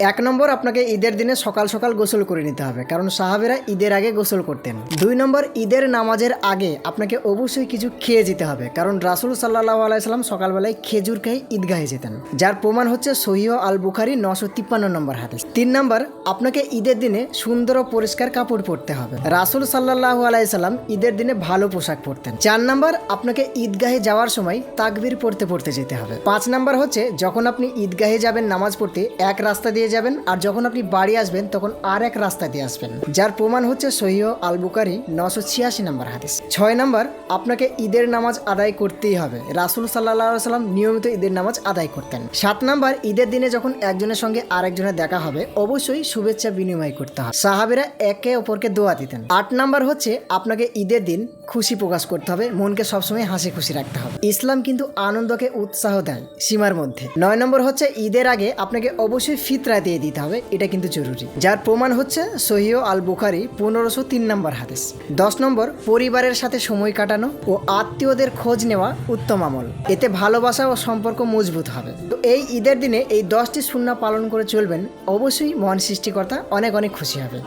এক নম্বর, আপনাকে ঈদের দিনে সকাল সকাল গোসল করে নিতে হবে, কারণ সাহাবেরা ঈদের আগে গোসল করতেন। 2 নম্বর, ঈদের নামাজের আগে আপনাকে অবশ্যই কিছু খেয়ে যেতে হবে, কারণ রাসূল সাল্লাল্লাহু আলাইহি সাল্লাম সকালবেলায় খেজুর খেয়ে ঈদগাহে যেতেন, যার প্রমাণ হচ্ছে সহিহ আল বুখারী 953 নম্বর হাদিস। 3 নম্বর, আপনাকে ঈদের দিনে সুন্দর ও পরিষ্কার কাপড় পরতে হবে। রাসূল সাল্লাল্লাহু আলাইহি সাল্লাম ঈদের দিনে ভালো পোশাক পরতেন। 4 নম্বর, আপনাকে ঈদগাহে যাওয়ার সময় তাকবীর পড়তে পড়তে যেতে হবে। 5 নম্বর হচ্ছে, যখন আপনি ঈদগাহে যাবেন নামাজ পড়তে, এক রাস্তা দিয়ে যাবেন, আর যখন আপনি বাড়ি আসবেন তখন আর এক রাস্তা দিয়ে আসবেন, যার প্রমাণ হচ্ছে সহিহ আল বুখারী 986 নম্বর হাদিস। 6 নম্বর, আপনাকে ঈদের নামাজ আদায় করতেই হবে। রাসূল সাল্লাল্লাহু আলাইহি সাল্লাম নিয়মিত ঈদের নামাজ আদায় করতেন। 7 নম্বর, ঈদের দিনে যখন একজনের সঙ্গে আরেকজনের দেখা হবে অবশ্যই শুভেচ্ছা বিনিময় করতে হবে। সাহাবীরা একে অপরকে দোয়া দিতেন। 8 নম্বর হচ্ছে, আপনাকে ঈদের দিন খুশি প্রকাশ করতে হবে, মনকে সবসময় হাসি খুশি রাখতে হবে। ইসলাম কিন্তু আনন্দকে উৎসাহ দেয় সীমার মধ্যে। 9 নম্বর হচ্ছে, ঈদের আগে আপনাকে অবশ্যই ফিতরা দিয়ে দিতে হবে, এটা কিন্তু জরুরি, যার প্রমাণ হচ্ছে সহিহ আল বুখারী 1503 নম্বর হাদিস। 10 নম্বর, পরিবারের সাথে সময় কাটানো ও আত্মীয়দের খোঁজ নেওয়া উত্তম আমল, এতে ভালোবাসা ও সম্পর্ক মজবুত হবে। তো এই ঈদের দিনে এই 10টি সুন্নাহ পালন করে চলবেন, অবশ্যই মহান সৃষ্টিকর্তা অনেক অনেক খুশি হবে।